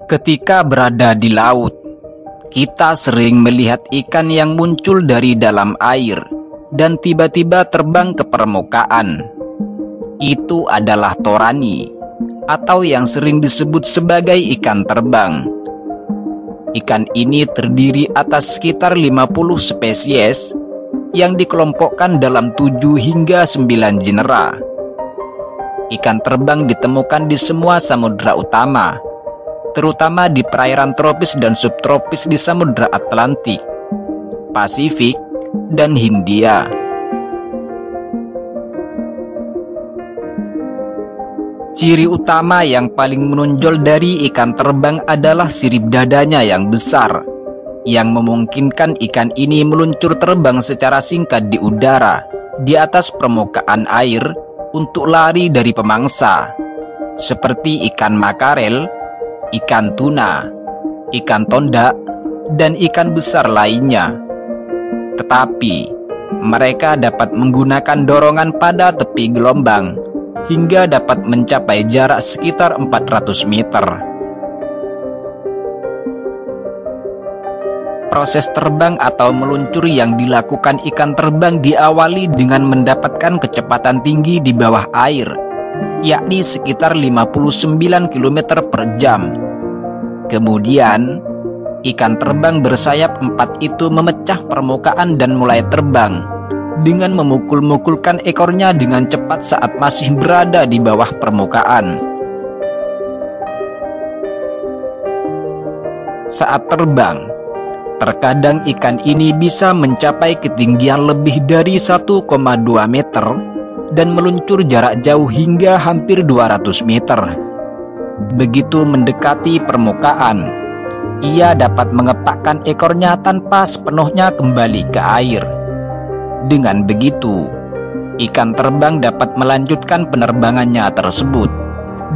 Ketika berada di laut, kita sering melihat ikan yang muncul dari dalam air dan tiba-tiba terbang ke permukaan. Itu adalah torani, atau yang sering disebut sebagai ikan terbang. Ikan ini terdiri atas sekitar 50 spesies yang dikelompokkan dalam 7 hingga 9 genera. Ikan terbang ditemukan di semua samudra utama, terutama di perairan tropis dan subtropis di Samudra Atlantik, Pasifik, dan Hindia. Ciri utama yang paling menonjol dari ikan terbang adalah sirip dadanya yang besar, yang memungkinkan ikan ini meluncur terbang secara singkat di udara di atas permukaan air untuk lari dari pemangsa, seperti ikan makarel, ikan tuna, ikan tonda, dan ikan besar lainnya. Tetapi mereka dapat menggunakan dorongan pada tepi gelombang hingga dapat mencapai jarak sekitar 400 meter. Proses terbang atau meluncur yang dilakukan ikan terbang diawali dengan mendapatkan kecepatan tinggi di bawah air, yakni sekitar 59 km per jam. Kemudian, ikan terbang bersayap 4 itu memecah permukaan dan mulai terbang dengan memukul-mukulkan ekornya dengan cepat saat masih berada di bawah permukaan. Saat terbang, terkadang ikan ini bisa mencapai ketinggian lebih dari 1,2 meter dan meluncur jarak jauh hingga hampir 200 meter. Begitu mendekati permukaan, ia dapat mengepakkan ekornya tanpa sepenuhnya kembali ke air. Dengan begitu, ikan terbang dapat melanjutkan penerbangannya tersebut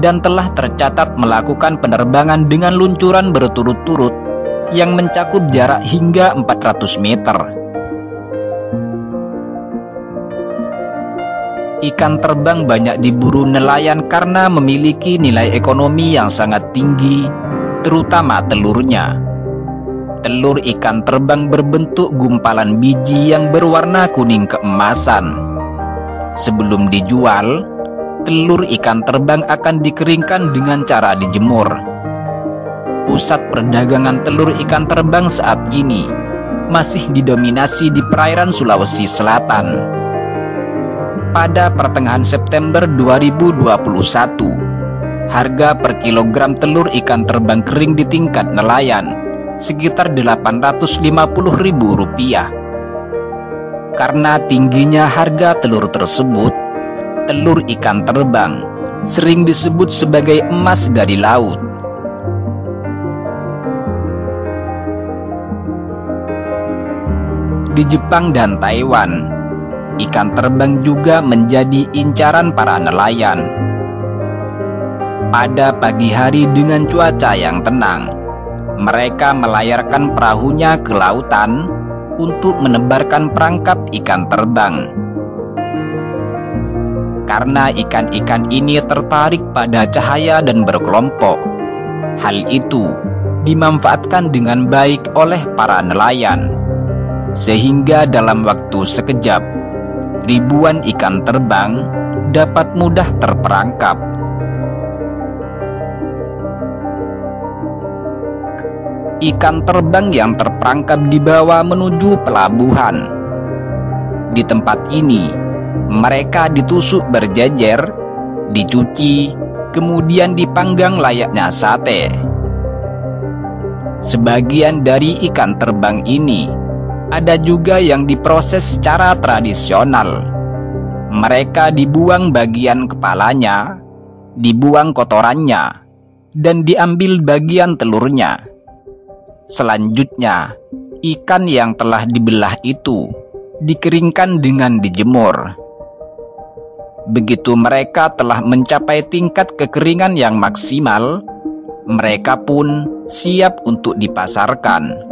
dan telah tercatat melakukan penerbangan dengan luncuran berturut-turut yang mencakup jarak hingga 400 meter. Ikan terbang banyak diburu nelayan karena memiliki nilai ekonomi yang sangat tinggi, terutama telurnya. Telur ikan terbang berbentuk gumpalan biji yang berwarna kuning keemasan. Sebelum dijual, telur ikan terbang akan dikeringkan dengan cara dijemur. Pusat perdagangan telur ikan terbang saat ini masih didominasi di perairan Sulawesi Selatan. Pada pertengahan September 2021, harga per kilogram telur ikan terbang kering di tingkat nelayan sekitar Rp850.000. Karena tingginya harga telur tersebut, telur ikan terbang sering disebut sebagai emas dari laut. Di Jepang dan Taiwan, ikan terbang juga menjadi incaran para nelayan. Pada pagi hari dengan cuaca yang tenang, mereka melayarkan perahunya ke lautan untuk menebarkan perangkap ikan terbang. Karena ikan-ikan ini tertarik pada cahaya dan berkelompok, hal itu dimanfaatkan dengan baik oleh para nelayan, sehingga dalam waktu sekejap, ribuan ikan terbang dapat mudah terperangkap. Ikan terbang yang terperangkap dibawa menuju pelabuhan. Di tempat ini, mereka ditusuk berjejer, dicuci, kemudian dipanggang layaknya sate. Sebagian dari ikan terbang ini ada juga yang diproses secara tradisional. Mereka dibuang bagian kepalanya, dibuang kotorannya, dan diambil bagian telurnya. Selanjutnya, ikan yang telah dibelah itu dikeringkan dengan dijemur. Begitu mereka telah mencapai tingkat kekeringan yang maksimal, mereka pun siap untuk dipasarkan.